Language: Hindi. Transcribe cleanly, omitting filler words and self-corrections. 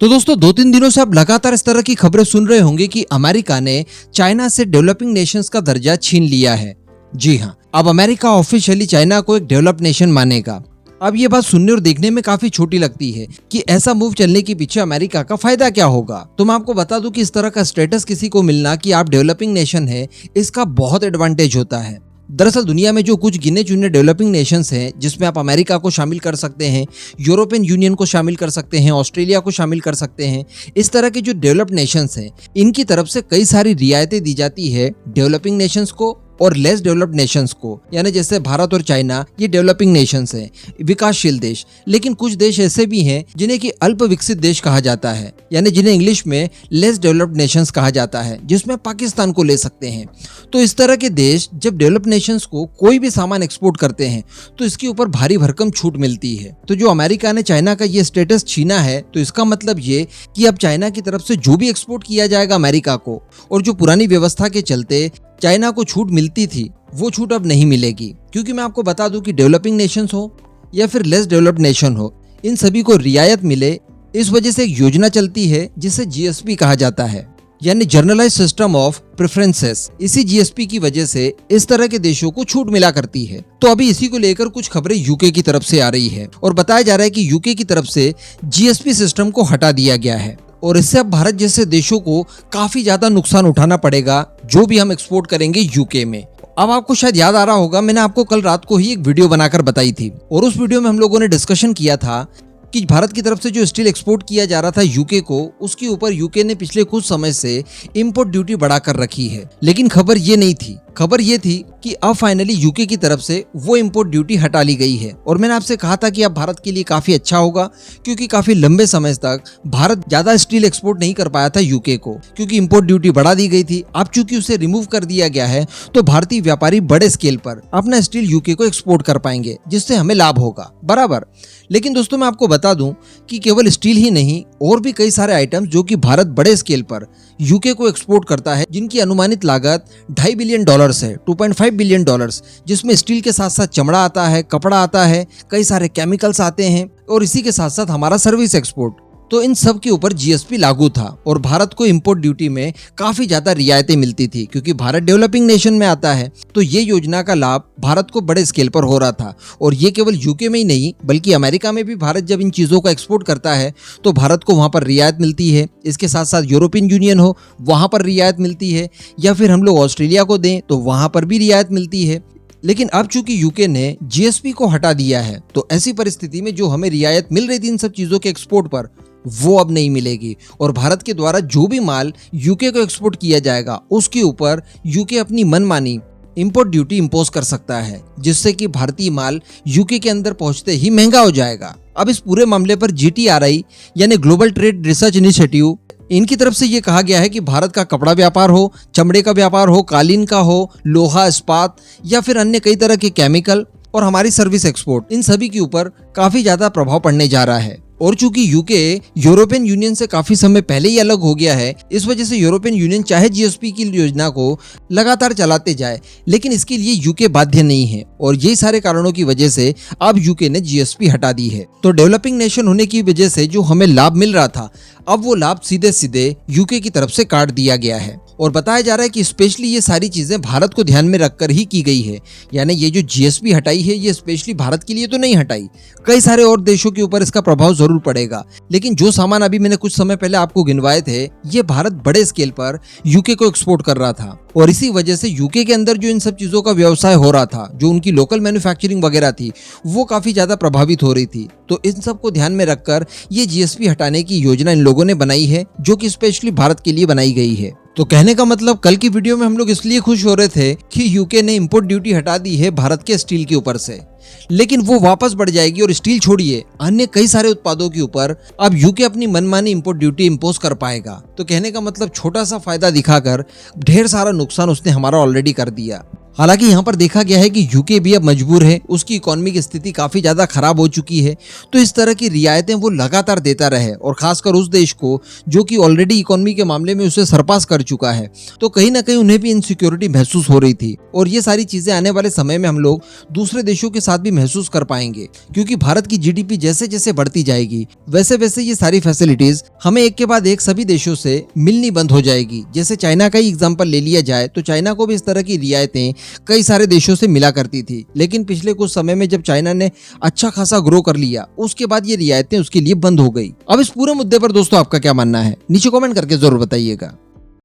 तो दोस्तों 2-3 दिनों से आप लगातार इस तरह की खबरें सुन रहे होंगे कि अमेरिका ने चाइना से डेवलपिंग नेशंस का दर्जा छीन लिया है। जी हाँ, अब अमेरिका ऑफिशियली चाइना को एक डेवलप्ड नेशन मानेगा। अब ये बात सुनने और देखने में काफी छोटी लगती है कि ऐसा मूव चलने के पीछे अमेरिका का फायदा क्या होगा। तो मैं आपको बता दूं कि इस तरह का स्टेटस किसी को मिलना कि आप डेवलपिंग नेशन है, इसका बहुत एडवांटेज होता है। दरअसल दुनिया में जो कुछ गिने चुने डेवलपिंग नेशंस हैं, जिसमें आप अमेरिका को शामिल कर सकते हैं, यूरोपियन यूनियन को शामिल कर सकते हैं, ऑस्ट्रेलिया को शामिल कर सकते हैं, इस तरह के जो डेवलप्ड नेशंस हैं, इनकी तरफ से कई सारी रियायतें दी जाती है डेवलपिंग नेशंस को और लेस डेवलप्ड नेशंस को। यानी जैसे भारत और चाइना ये डेवलपिंग नेशंस हैं, विकासशील देश। लेकिन कुछ देश ऐसे भी हैं जिन्हें कि अल्प विकसित देश कहा जाता है, यानी जिन्हें इंग्लिश में लेस डेवलप्ड नेशंस कहा जाता है, जिसमें पाकिस्तान को ले सकते हैं। तो इस तरह के देश जब डेवलप्ड नेशंस को कोई भी सामान एक्सपोर्ट करते हैं तो इसके ऊपर भारी भरकम छूट मिलती है। तो जो अमेरिका ने चाइना का ये स्टेटस छीना है, तो इसका मतलब ये कि अब चाइना की तरफ से जो भी एक्सपोर्ट किया जाएगा अमेरिका को, और जो पुरानी व्यवस्था के चलते चाइना को छूट मिलती थी, वो छूट अब नहीं मिलेगी। क्योंकि मैं आपको बता दूं कि डेवलपिंग नेशंस हो या फिर लेस डेवलप्ड नेशन हो, इन सभी को रियायत मिले, इस वजह से एक योजना चलती है जिसे जीएसपी कहा जाता है, यानी जनरलाइज सिस्टम ऑफ प्रेफरेंसेस। इसी जीएसपी की वजह से इस तरह के देशों को छूट मिला करती है। तो अभी इसी को लेकर कुछ खबरें यूके की तरफ से आ रही है और बताया जा रहा है कि यूके की तरफ से जीएसपी सिस्टम को हटा दिया गया है और इससे अब भारत जैसे देशों को काफी ज्यादा नुकसान उठाना पड़ेगा जो भी हम एक्सपोर्ट करेंगे यूके में। अब आपको शायद याद आ रहा होगा, मैंने आपको कल रात को ही एक वीडियो बनाकर बताई थी और उस वीडियो में हम लोगों ने डिस्कशन किया था कि भारत की तरफ से जो स्टील एक्सपोर्ट किया जा रहा था यूके को, उसके ऊपर यूके ने पिछले कुछ समय से इंपोर्ट ड्यूटी बढ़ाकर रखी है। लेकिन खबर ये नहीं थी, खबर ये थी कि अब फाइनली यूके की तरफ से वो इंपोर्ट ड्यूटी हटा ली गई है। और मैंने आपसे कहा था कि अब भारत के लिए काफी अच्छा होगा, क्योंकि काफी लंबे समय तक भारत ज्यादा स्टील एक्सपोर्ट नहीं कर पाया था यूके को, क्योंकि इंपोर्ट ड्यूटी बढ़ा दी गई थी। अब चूंकि उसे रिमूव कर दिया गया है तो भारतीय व्यापारी बड़े स्केल पर अपना स्टील यूके को एक्सपोर्ट कर पाएंगे, जिससे हमें लाभ होगा बराबर। लेकिन दोस्तों मैं आपको बता दूं कि केवल स्टील ही नहीं, और भी कई सारे आइटम्स जो कि भारत बड़े स्केल पर यूके को एक्सपोर्ट करता है, जिनकी अनुमानित लागत $2.5 बिलियन है, $2.5 बिलियन, जिसमें स्टील के साथ साथ चमड़ा आता है, कपड़ा आता है, कई सारे केमिकल्स आते हैं और इसी के साथ साथ हमारा सर्विस एक्सपोर्ट। तो इन सब के ऊपर जीएसपी लागू था और भारत को इंपोर्ट ड्यूटी में काफी ज्यादा रियायतें मिलती थी, क्योंकि भारत डेवलपिंग नेशन में आता है। तो ये योजना का लाभ भारत को बड़े स्केल पर हो रहा था और ये केवल यूके में ही नहीं बल्कि अमेरिका में भी भारत जब इन चीजों को एक्सपोर्ट करता है तो भारत को वहां पर रियायत मिलती है। इसके साथ साथ यूरोपियन यूनियन हो, वहां पर रियायत मिलती है, या फिर हम लोग ऑस्ट्रेलिया को दें तो वहां पर भी रियायत मिलती है। लेकिन अब चूंकि यूके ने जीएसपी को हटा दिया है तो ऐसी परिस्थिति में जो हमें रियायत मिल रही थी इन सब चीजों के एक्सपोर्ट पर, वो अब नहीं मिलेगी और भारत के द्वारा जो भी माल यूके को एक्सपोर्ट किया जाएगा उसके ऊपर यूके अपनी मनमानी इंपोर्ट ड्यूटी इंपोज कर सकता है, जिससे कि भारतीय माल यूके के अंदर पहुंचते ही महंगा हो जाएगा। अब इस पूरे मामले पर GTRI यानी ग्लोबल ट्रेड रिसर्च इनिशिएटिव, इनकी तरफ से ये कहा गया है कि भारत का कपड़ा व्यापार हो, चमड़े का व्यापार हो, कालीन का हो, लोहा इस्पात या फिर अन्य कई तरह के केमिकल और हमारी सर्विस एक्सपोर्ट, इन सभी के ऊपर काफी ज्यादा प्रभाव पड़ने जा रहा है। और चूंकि यूके यूरोपियन यूनियन से काफी समय पहले ही अलग हो गया है, इस वजह से यूरोपियन यूनियन चाहे जीएसपी की योजना को लगातार चलाते जाए, लेकिन इसके लिए यूके बाध्य नहीं है और यही सारे कारणों की वजह से अब यूके ने जीएसपी हटा दी है। तो डेवलपिंग नेशन होने की वजह से जो हमें लाभ मिल रहा था, अब वो लाभ सीधे सीधे यूके की तरफ से काट दिया गया है और बताया जा रहा है कि स्पेशली ये सारी चीजें भारत को ध्यान में रखकर ही की गई है। यानी ये जो जीएसपी हटाई है ये स्पेशली भारत के लिए तो नहीं हटाई, कई सारे और देशों के ऊपर इसका प्रभाव जरूर पड़ेगा। लेकिन जो सामान अभी मैंने कुछ समय पहले आपको गिनवाए थे, ये भारत बड़े स्केल पर यूके को एक्सपोर्ट कर रहा था और इसी वजह से यूके के अंदर जो इन सब चीजों का व्यवसाय हो रहा था, जो उनकी लोकल मैन्युफैक्चरिंग वगैरह थी, वो काफी ज्यादा प्रभावित हो रही थी। तो इन सब को ध्यान में रखकर ये जीएसपी हटाने की योजना इन लोगों ने बनाई है, जो कि स्पेशली भारत के लिए बनाई गई है। तो कहने का मतलब कल की वीडियो में हम लोग इसलिए खुश हो रहे थे कि यूके ने इंपोर्ट ड्यूटी हटा दी है भारत के स्टील के ऊपर से, लेकिन वो वापस बढ़ जाएगी और स्टील छोड़िए अन्य कई सारे उत्पादों के ऊपर अब यूके अपनी मनमानी इंपोर्ट ड्यूटी इंपोज कर पाएगा। तो कहने का मतलब छोटा सा फायदा दिखाकर ढेर सारा नुकसान उसने हमारा ऑलरेडी कर दिया। हालांकि यहाँ पर देखा गया है कि यूके भी अब मजबूर है, उसकी इकोनॉमी की स्थिति काफी ज्यादा खराब हो चुकी है, तो इस तरह की रियायतें वो लगातार देता रहे और खासकर उस देश को जो कि ऑलरेडी इकोनॉमी के मामले में उसे सरपास कर चुका है, तो कहीं ना कहीं उन्हें भी इनसिक्योरिटी महसूस हो रही थी। और ये सारी चीजें आने वाले समय में हम लोग दूसरे देशों के साथ भी महसूस कर पाएंगे, क्योंकि भारत की जीडीपी जैसे जैसे बढ़ती जाएगी वैसे वैसे ये सारी फैसिलिटीज हमें एक के बाद एक सभी देशों से मिलनी बंद हो जाएगी। जैसे चाइना का ही एग्जांपल ले लिया जाए तो चाइना को भी इस तरह की रियायतें कई सारे देशों से मिला करती थी, लेकिन पिछले कुछ समय में जब चाइना ने अच्छा खासा ग्रो कर लिया उसके बाद ये रियायतें उसके लिए बंद हो गई। अब इस पूरे मुद्दे पर दोस्तों आपका क्या मानना है, नीचे कमेंट करके जरूर बताइएगा।